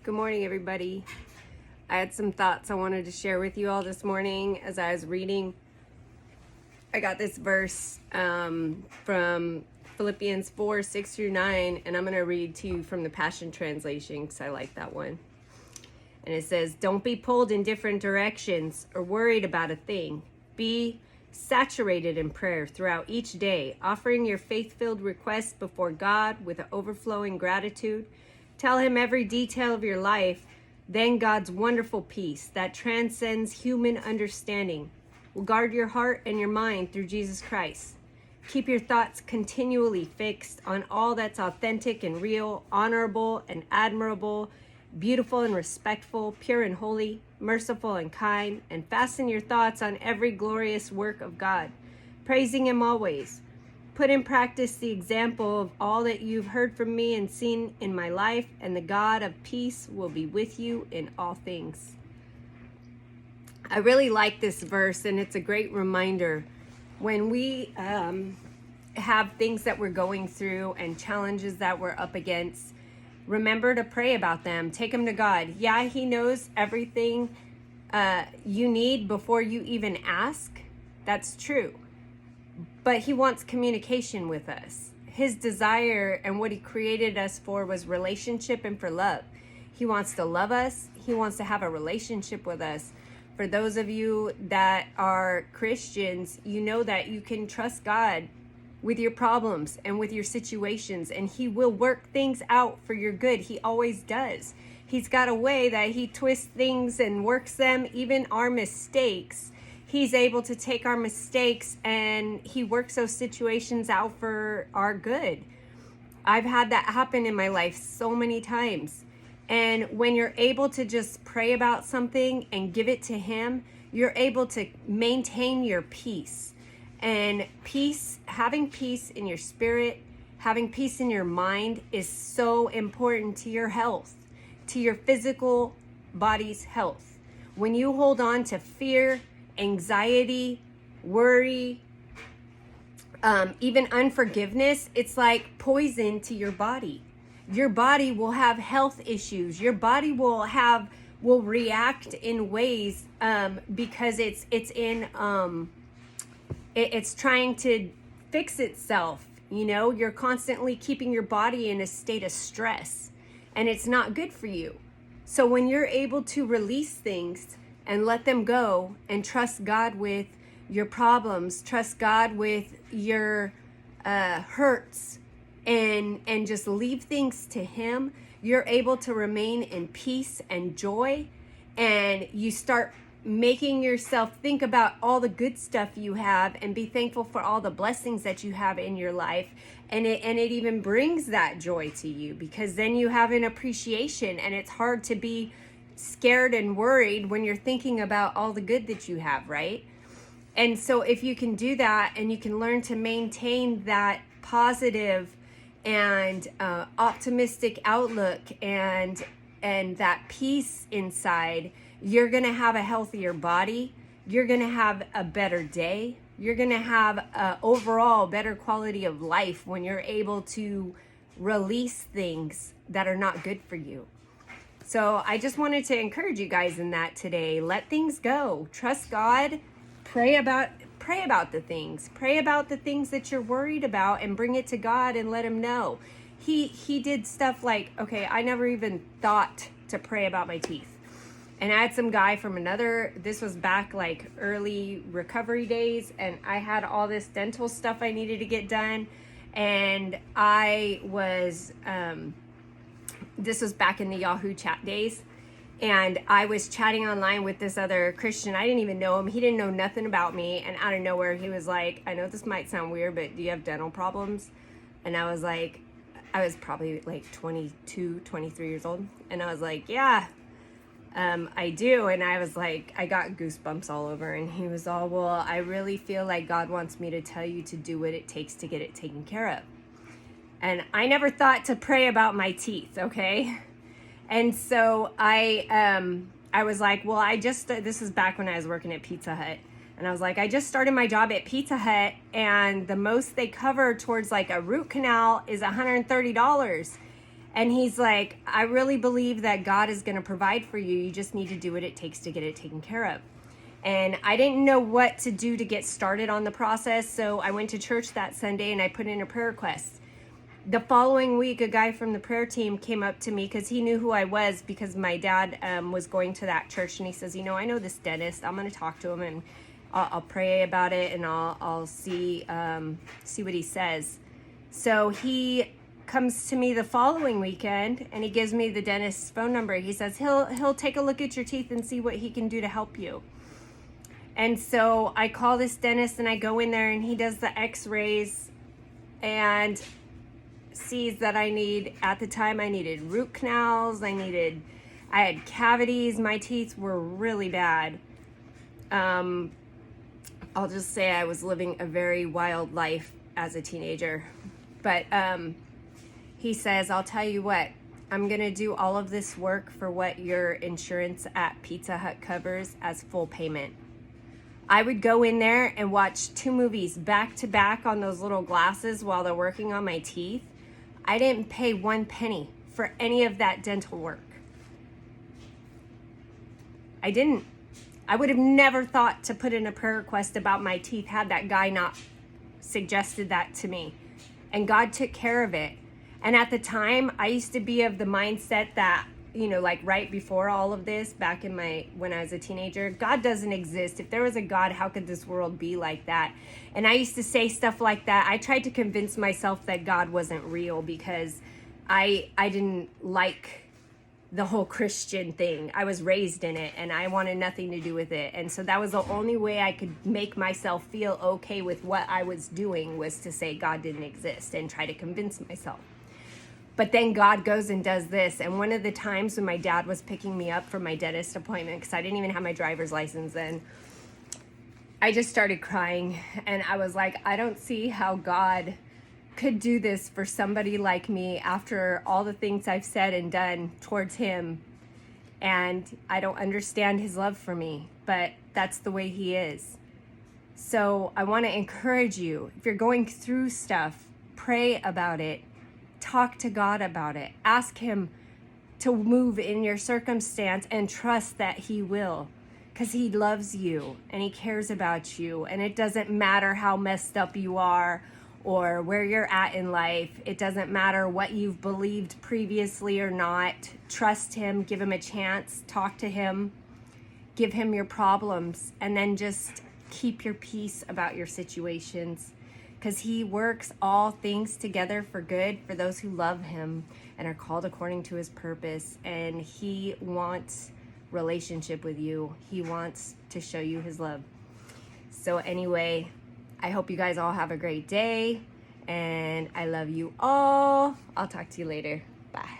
Good morning, everybody. I had some thoughts I wanted to share with you all this morning as I was reading. I got this verse from Philippians 4:6-9, and I'm going to read to you from the Passion Translation because I like that one. And it says, "Don't be pulled in different directions or worried about a thing. Be saturated in prayer throughout each day, offering your faith-filled requests before God with an overflowing gratitude. Tell him every detail of your life. Then God's wonderful peace that transcends human understanding will guard your heart and your mind through Jesus Christ. Keep your thoughts continually fixed on all that's authentic and real, honorable and admirable, beautiful and respectful, pure and holy, merciful and kind, and fasten your thoughts on every glorious work of God, praising him always. Put in practice the example of all that you've heard from me and seen in my life, and the God of peace will be with you in all things." I really like this verse, and it's a great reminder when we have things that we're going through and challenges that we're up against. Remember to pray about them. Take them to God. Yeah, he knows everything you need before you even ask. That's true. But he wants communication with us. His desire and what he created us for was relationship and for love. He wants to love us. He wants to have a relationship with us. For those of you that are Christians, you know that you can trust God with your problems and with your situations, and he will work things out for your good. He always does. He's got a way that he twists things and works them, even our mistakes. He's able to take our mistakes and he works those situations out for our good. I've had that happen in my life so many times. And when you're able to just pray about something and give it to him, you're able to maintain your peace. And peace, having peace in your spirit, having peace in your mind is so important to your health, to your physical body's health. When you hold on to fear, anxiety, worry, even unforgiveness, it's like poison to your body. Your body will have health issues. Your body will react in ways because it's trying to fix itself. You know, you're constantly keeping your body in a state of stress, and it's not good for you. So when you're able to release things and let them go and trust God with your problems, trust God with your hurts, and just leave things to him, you're able to remain in peace and joy, and you start making yourself think about all the good stuff you have and be thankful for all the blessings that you have in your life, and it even brings that joy to you, because then you have an appreciation, and it's hard to be scared and worried when you're thinking about all the good that you have, right? And so if you can do that and you can learn to maintain that positive and optimistic outlook and that peace inside, you're going to have a healthier body. You're going to have a better day. You're going to have a overall better quality of life when you're able to release things that are not good for you. So I just wanted to encourage you guys in that today. Let things go. Trust God. Pray about the things. Pray about the things that you're worried about and bring it to God and let him know. He did stuff like, okay, I never even thought to pray about my teeth. And I had some guy from this was back like early recovery days, and I had all this dental stuff I needed to get done. And I was, this was back in the Yahoo chat days. And I was chatting online with this other Christian. I didn't even know him. He didn't know nothing about me. And out of nowhere, he was like, "I know this might sound weird, but do you have dental problems?" And I was like, I was probably like 22, 23 years old. And I was like, "Yeah, I do." And I was like, I got goosebumps all over. And he was all, "Well, I really feel like God wants me to tell you to do what it takes to get it taken care of." And I never thought to pray about my teeth, okay? And so I was like, well, this was back when I was working at Pizza Hut. And I was like, I just started my job at Pizza Hut, and the most they cover towards like a root canal is $130. And he's like, I really believe that God is going to provide for you. You just need to do what it takes to get it taken care of. And I didn't know what to do to get started on the process. So I went to church that Sunday and I put in a prayer request. The following week, a guy from the prayer team came up to me because he knew who I was, because my dad was going to that church, and he says, I know this dentist. I'm going to talk to him, and I'll pray about it, and I'll see what he says. So he comes to me the following weekend, and he gives me the dentist's phone number. He says he'll take a look at your teeth and see what he can do to help you. And so I call this dentist, and I go in there, and he does the x-rays and sees that at the time I needed root canals. I had cavities. My teeth were really bad. I'll just say I was living a very wild life as a teenager. But he says, I'll tell you what, I'm going to do all of this work for what your insurance at Pizza Hut covers as full payment. I would go in there and watch 2 movies back to back on those little glasses while they're working on my teeth. I didn't pay 1 penny for any of that dental work. I didn't. I would have never thought to put in a prayer request about my teeth had that guy not suggested that to me. And God took care of it. And at the time, I used to be of the mindset that, like right before all of this, back in when I was a teenager, God doesn't exist. If there was a God, how could this world be like that? And I used to say stuff like that. I tried to convince myself that God wasn't real because I didn't like the whole Christian thing. I was raised in it and I wanted nothing to do with it. And so that was the only way I could make myself feel okay with what I was doing, was to say God didn't exist and try to convince myself. But then God goes and does this. And one of the times when my dad was picking me up for my dentist appointment, because I didn't even have my driver's license then, I just started crying. And I was like, I don't see how God could do this for somebody like me after all the things I've said and done towards him. And I don't understand his love for me, but that's the way he is. So I want to encourage you, if you're going through stuff, pray about it. Talk to God about it. Ask him to move in your circumstance and trust that he will, because he loves you and he cares about you. And it doesn't matter how messed up you are or where you're at in life. It doesn't matter what you've believed previously or not. Trust him, give him a chance, talk to him, give him your problems, and then just keep your peace about your situations. Because he works all things together for good for those who love him and are called according to his purpose. And he wants relationship with you. He wants to show you his love. So anyway, I hope you guys all have a great day. And I love you all. I'll talk to you later. Bye.